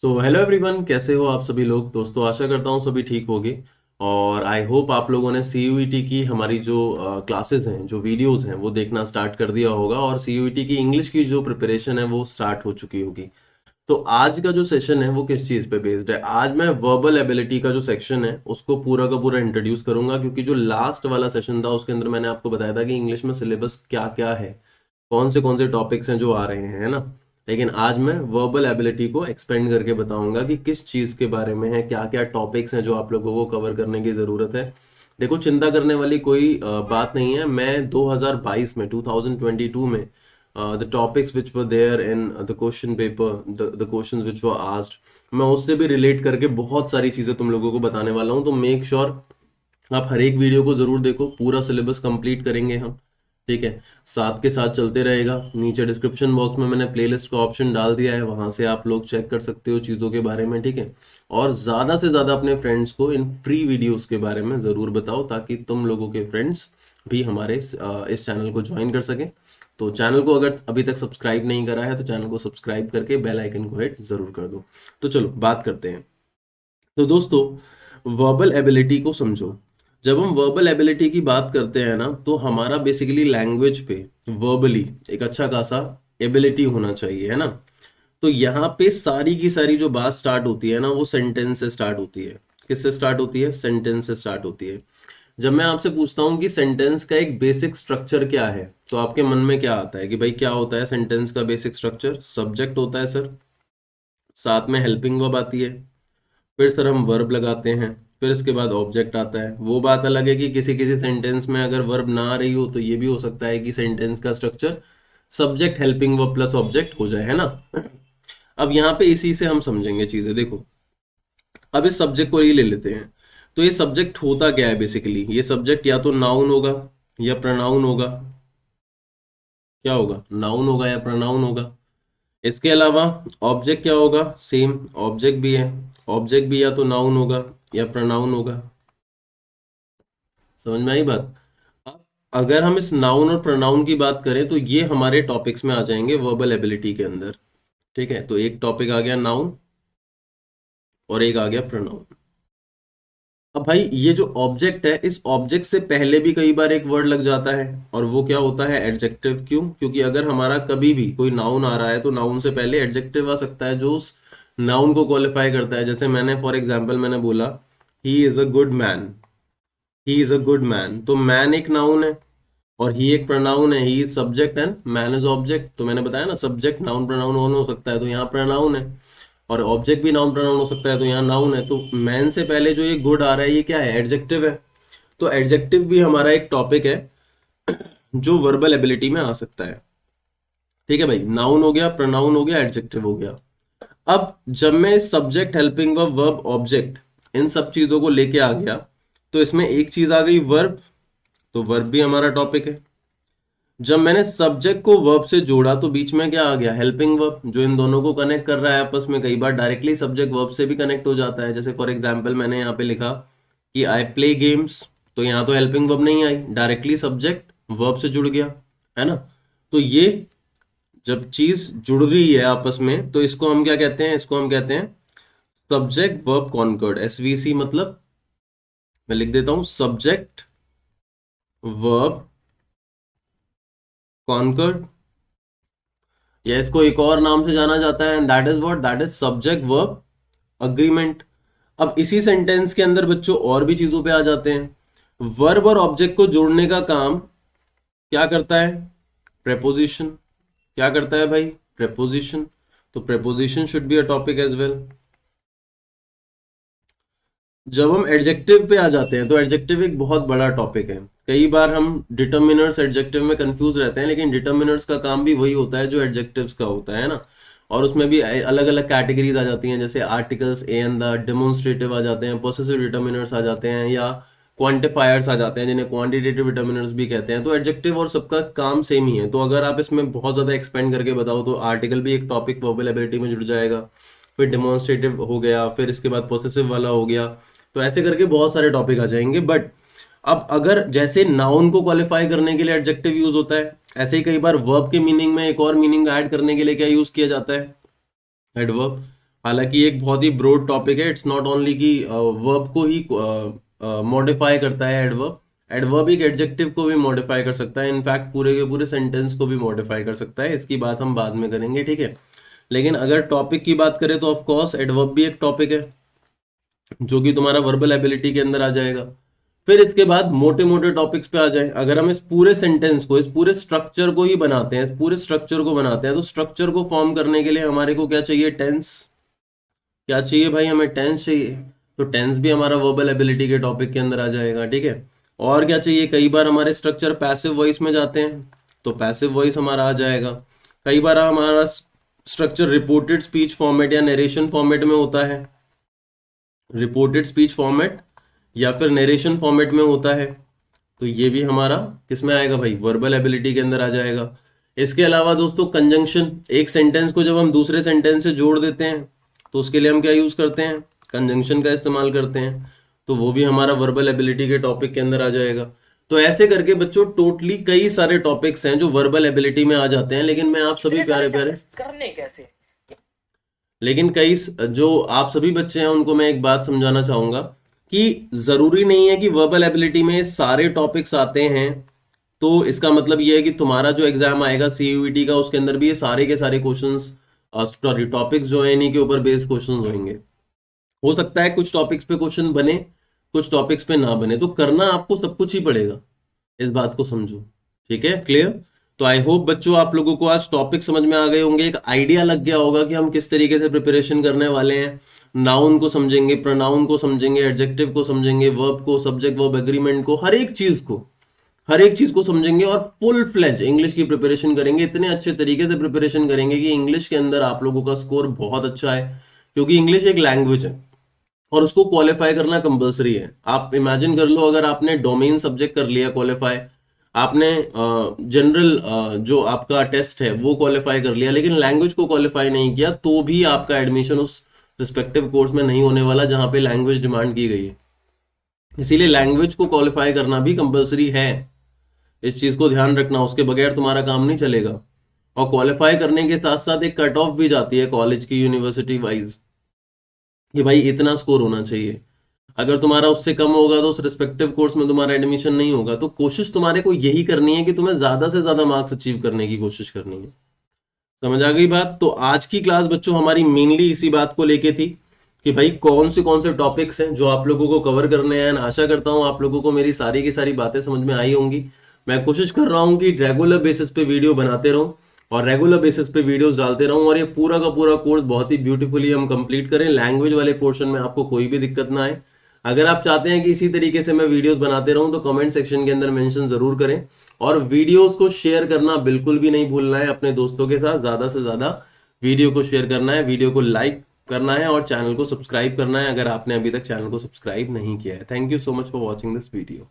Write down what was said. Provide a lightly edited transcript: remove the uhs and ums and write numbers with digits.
So hello everyone, कैसे हो आप सभी लोग। दोस्तों आशा करता हूँ सभी ठीक होगे। और आई होप आप लोगों ने सीयूईटी की हमारी जो क्लासेस हैं, जो वीडियोस हैं, वो देखना स्टार्ट कर दिया होगा और सीयूईटी की इंग्लिश की जो प्रिपरेशन है वो स्टार्ट हो चुकी होगी। तो आज का जो सेशन है वो किस चीज़ पे बेस्ड है। आज मैं वर्बल एबिलिटी का जो सेक्शन है उसको पूरा का पूरा इंट्रोड्यूस करूंगा, क्योंकि जो लास्ट वाला सेशन था उसके अंदर मैंने आपको बताया था कि इंग्लिश में सिलेबस क्या क्या है, कौन से टॉपिक्स हैं जो आ रहे हैं, है ना। लेकिन आज मैं वर्बल एबिलिटी को एक्सपेंड करके बताऊंगा कि किस चीज़ के बारे में है, क्या क्या टॉपिक्स हैं जो आप लोगों को कवर करने की ज़रूरत है। देखो, चिंता करने वाली कोई बात नहीं है। मैं 2022 में 2022 में the topics which were there in the question paper, the questions which were asked, मैं उससे भी रिलेट करके बहुत सारी चीज़ें तुम लोगों को बताने वाला हूँ। तो मेक श्योर आप हर एक वीडियो को जरूर देखो, पूरा सिलेबस कंप्लीट करेंगे हम। ठीक है, साथ के साथ चलते रहेगा। नीचे डिस्क्रिप्शन बॉक्स में मैंने प्लेलिस्ट का ऑप्शन डाल दिया है, वहां से आप लोग चेक कर सकते हो चीज़ों के बारे में। ठीक है, और ज़्यादा से ज़्यादा अपने फ्रेंड्स को इन फ्री वीडियोस के बारे में ज़रूर बताओ, ताकि तुम लोगों के फ्रेंड्स भी हमारे इस चैनल को ज्वाइन कर सकें। तो चैनल को अगर अभी तक सब्सक्राइब नहीं करा है तो चैनल को सब्सक्राइब करके बेल आइकन को हिट ज़रूर कर दो। तो चलो बात करते हैं। तो दोस्तों, वर्बल एबिलिटी को समझो। जब हम वर्बल एबिलिटी की बात करते हैं ना, तो हमारा बेसिकली लैंग्वेज पे वर्बली एक अच्छा खासा एबिलिटी होना चाहिए, है ना। तो यहाँ पे सारी की सारी जो बात स्टार्ट होती है ना, वो सेंटेंस से स्टार्ट होती है। किससे स्टार्ट होती है? सेंटेंस से स्टार्ट होती है। जब मैं आपसे पूछता हूँ कि सेंटेंस का एक बेसिक स्ट्रक्चर क्या है, तो आपके मन में क्या आता है कि भाई क्या होता है सेंटेंस का बेसिक स्ट्रक्चर? सब्जेक्ट होता है सर, साथ में हेल्पिंग वर्ब आती है, फिर सर हम वर्ब लगाते हैं, फिर इसके बाद ऑब्जेक्ट आता है। वो बात अलग है कि किसी किसी सेंटेंस में अगर वर्ब ना आ रही हो तो ये भी हो सकता है कि सेंटेंस का structure subject helping verb plus object हो जाए, है ना। अब यहाँ पे इसी से हम समझेंगे चीजें। देखो, अब इस सब्जेक्ट को ही ले लेते हैं। तो ये सब्जेक्ट होता क्या है बेसिकली? ये सब्जेक्ट या तो नाउन होगा या प्रोनाउन होगा। क्या होगा? नाउन होगा या प्रोनाउन होगा। इसके अलावा ऑब्जेक्ट क्या होगा? सेम ऑब्जेक्ट भी है। ऑब्जेक्ट भी या तो नाउन होगा या प्रोनाउन होगा। समझ में आई बात? अब अगर हम इस नाउन और प्रोनाउन की बात करें तो ये हमारे टॉपिक्स में आ जाएंगे वर्बल एबिलिटी के अंदर। ठीक है, तो एक टॉपिक आ गया नाउन और एक आ गया प्रोनाउन। अब भाई ये जो ऑब्जेक्ट है, इस ऑब्जेक्ट से पहले भी कई बार एक वर्ड लग जाता है, और वो क्या होता है? एडजेक्टिव। क्यों? क्योंकि अगर हमारा कभी भी कोई नाउन आ रहा है तो नाउन से पहले एडजेक्टिव आ सकता है जो उस नाउन को क्वालिफाई करता है। जैसे मैंने फॉर एग्जाम्पल मैंने बोला he is a good man. He is a good man, तो मैन एक नाउन है और ही एक प्रोनाउन है। He is subject and man is object. तो मैंने बताया ना, सब्जेक्ट नाउन प्रोनाउन ऑन हो सकता है, तो यहाँ प्रोनाउन है। और ऑब्जेक्ट भी नाउन प्रोनाउन हो सकता है, तो यहाँ नाउन है। तो मैन से पहले जो ये गुड आ रहा है ये क्या है? एडजेक्टिव है। तो एडजेक्टिव भी हमारा एक टॉपिक है जो वर्बल एबिलिटी में आ सकता है। ठीक है भाई, नाउन हो गया, प्रोनाउन हो गया, एडजेक्टिव हो गया। अब जब मैं subject helping verb verb object in सब चीजों को लेके आ गया, तो इसमें एक चीज आ गई वर्ब। तो वर्ब भी हमारा टॉपिक है। जब मैंने सब्जेक्ट को वर्ब से जोड़ा तो बीच में क्या आ गया? हेल्पिंग वर्ब, जो इन दोनों को कनेक्ट कर रहा है आपस में। कई बार डायरेक्टली सब्जेक्ट वर्ब से भी कनेक्ट हो जाता है। जैसे फॉर एग्जांपल मैंने यहाँ पे लिखा कि आई प्ले गेम्स, तो यहाँ तो हेल्पिंग वर्ब नहीं आई, डायरेक्टली सब्जेक्ट वर्ब से जुड़ गया, है ना। तो ये जब चीज जुड़ रही है आपस में तो इसको हम क्या कहते हैं? इसको हम कहते हैं सब्जेक्ट वर्ब कॉन्कर्ड, एसवीसी। मतलब मैं लिख देता हूं सब्जेक्ट वर्ब कॉन्कर्ड, या इसको एक और नाम से जाना जाता है, that is what? That is subject verb agreement. अब इसी सेंटेंस के अंदर बच्चों और भी चीजों पे आ जाते हैं। वर्ब और ऑब्जेक्ट को जोड़ने का काम क्या करता है? प्रेपोजिशन। क्या करता है भाई? प्रेपोजिशन। तो preposition should be a topic as well. जब हम एडजेक्टिव पे आ जाते हैं तो एडजेक्टिव एक बहुत बड़ा टॉपिक है। कई बार हम डिटर्मिनर्स एडजेक्टिव में कंफ्यूज रहते हैं, लेकिन डिटर्मिनर्स का काम भी वही होता है जो एडजेक्टिव्स का होता है ना। और उसमें भी अलग अलग कैटेगरीज आ जाती हैं, जैसे articles, a and the, demonstrative आ जाते हैं, पोसेसिव डिटर्मिनर्स आ जाते हैं, या क्वांटिफायर्स आ जाते हैं जिन्हें क्वांटिटेटिव डिटर्मिनर्स भी कहते हैं। तो एडजेक्टिव और सबका काम सेम ही है। तो अगर आप इसमें बहुत ज़्यादा एक्सपेंड करके बताओ तो आर्टिकल भी एक टॉपिक वर्बल एबिलिटी में जुड़ जाएगा, फिर डेमोन्स्ट्रेटिव हो गया, फिर इसके बाद पोसेसिव वाला हो गया। तो ऐसे करके बहुत सारे टॉपिक आ जाएंगे। बट अब अगर जैसे नाउन को क्वालिफाई करने के लिए एडजेक्टिव यूज होता है, ऐसे ही कई बार वर्ब के मीनिंग में एक और मीनिंग ऐड करने के लिए क्या यूज किया जाता है? एडवर्ब। हालांकि एक बहुत ही ब्रॉड टॉपिक है, इट्स नॉट ओनली कि वर्ब को ही मॉडिफाई करता है एडवर्ब, एडवर्ब एक एडजेक्टिव को भी मॉडिफाई कर सकता है, इनफैक्ट पूरे के पूरे सेंटेंस को भी मॉडिफाई कर सकता है, इसकी बात हम बाद में करेंगे, ठीक है। लेकिन अगर टॉपिक की बात करें तो ऑफ कोर्स एडवर्ब भी एक टॉपिक है जो कि तुम्हारा वर्बल एबिलिटी के अंदर आ जाएगा। फिर इसके बाद मोटे मोटे टॉपिक्स पे आ जाए, अगर हम इस पूरे सेंटेंस को, इस पूरे स्ट्रक्चर को ही बनाते हैं, इस पूरे स्ट्रक्चर को बनाते हैं, तो स्ट्रक्चर को फॉर्म करने के लिए हमारे को क्या चाहिए, टेंस। क्या चाहिए भाई, हमें टेंस चाहिए। तो टेंस भी हमारा वर्बल एबिलिटी के टॉपिक के अंदर आ जाएगा, ठीक है। और क्या चाहिए, कई बार हमारे स्ट्रक्चर पैसिव वॉइस में जाते हैं तो पैसिव वॉइस हमारा आ जाएगा। कई बार हमारा स्ट्रक्चर रिपोर्टेड स्पीच फॉर्मेट या नरेशन फॉर्मेट में होता है, रिपोर्टेड स्पीच फॉर्मेट या फिर नरेशन फॉर्मेट में होता है, तो ये भी हमारा किस में आएगा भाई, वर्बल एबिलिटी के अंदर आ जाएगा। इसके अलावा दोस्तों कंजंक्शन, एक सेंटेंस को जब हम दूसरे सेंटेंस से जोड़ देते हैं तो उसके लिए हम क्या यूज करते हैं, कंजंक्शन का इस्तेमाल करते हैं, तो वो भी हमारा वर्बल एबिलिटी के टॉपिक के अंदर आ जाएगा। तो ऐसे करके बच्चों टोटली कई सारे टॉपिक्स हैं जो वर्बल एबिलिटी में आ जाते हैं, लेकिन मैं आप सभी प्यारे प्यारे करने कैसे। लेकिन कई जो आप सभी बच्चे हैं उनको मैं एक बात समझाना चाहूंगा कि जरूरी नहीं है कि वर्बल एबिलिटी में सारे टॉपिक्स आते हैं तो इसका मतलब ये है कि तुम्हारा जो एग्जाम आएगा सीयूईटी का उसके अंदर भी ये सारे के सारे क्वेश्चंस, सॉरी टॉपिक्स जो है इन्हीं के ऊपर बेस्ड क्वेश्चंस होंगे। हो सकता है कुछ टॉपिक्स पे क्वेश्चन बने, कुछ टॉपिक्स पे ना बने, तो करना आपको सब कुछ ही पड़ेगा, इस बात को समझो, ठीक है, क्लियर। तो आई होप बच्चों आप लोगों को आज टॉपिक समझ में आ गए होंगे, एक आइडिया लग गया होगा कि हम किस तरीके से प्रिपरेशन करने वाले हैं। नाउन को समझेंगे, प्रोनाउन को समझेंगे, एडजेक्टिव को समझेंगे, वर्ब को, सब्जेक्ट वर्ब एग्रीमेंट को, हर एक चीज को समझेंगे और फुल फ्लेज इंग्लिश की प्रिपरेशन करेंगे। इतने अच्छे तरीके से प्रिपरेशन करेंगे कि इंग्लिश के अंदर आप लोगों का स्कोर बहुत अच्छा है, क्योंकि इंग्लिश एक लैंग्वेज है और उसको क्वालिफाई करना कंपलसरी है। आप इमेजिन कर लो, अगर आपने डोमेन सब्जेक्ट कर लिया क्वालिफाई, आपने जनरल जो आपका टेस्ट है वो क्वालिफाई कर लिया, लेकिन लैंग्वेज को क्वालिफाई नहीं किया, तो भी आपका एडमिशन उस रिस्पेक्टिव कोर्स में नहीं होने वाला जहां पे लैंग्वेज डिमांड की गई है। इसीलिए लैंग्वेज को क्वालिफाई करना भी कंपलसरी है, इस चीज को ध्यान रखना, उसके बगैर तुम्हारा काम नहीं चलेगा। और क्वालिफाई करने के साथ साथ एक कट ऑफ भी जाती है कॉलेज की, यूनिवर्सिटी वाइज, कि भाई इतना स्कोर होना चाहिए। अगर तुम्हारा उससे कम होगा तो उस रिस्पेक्टिव कोर्स में तुम्हारा एडमिशन नहीं होगा। तो कोशिश तुम्हारे को यही करनी है कि तुम्हें ज्यादा से ज्यादा मार्क्स अचीव करने की कोशिश करनी है। समझ आ गई बात। तो आज की क्लास बच्चों हमारी मेनली इसी बात को लेके थी कि भाई कौन से टॉपिक्स हैं जो आप लोगों को कवर करने हैं। आशा करता हूं आप लोगों को मेरी सारी की सारी बातें समझ में आई होंगी। मैं कोशिश कर रहा हूं कि रेगुलर बेसिस पे वीडियो बनाते रहूं और रेगुलर बेसिस पे वीडियोस डालते रहूं, और ये पूरा का पूरा कोर्स बहुत ही ब्यूटीफुली हम कंप्लीट करें। लैंग्वेज वाले पोर्शन में आपको कोई भी दिक्कत ना आए। अगर आप चाहते हैं कि इसी तरीके से मैं वीडियोस बनाते रहूं तो कमेंट सेक्शन के अंदर मेंशन जरूर करें, और वीडियोस को शेयर करना बिल्कुल भी नहीं भूलना है अपने दोस्तों के साथ। ज्यादा से ज्यादा वीडियो को शेयर करना है, वीडियो को लाइक करना है और चैनल को सब्सक्राइब करना है अगर आपने अभी तक चैनल को सब्सक्राइब नहीं किया है। Thank you so much for watching this video.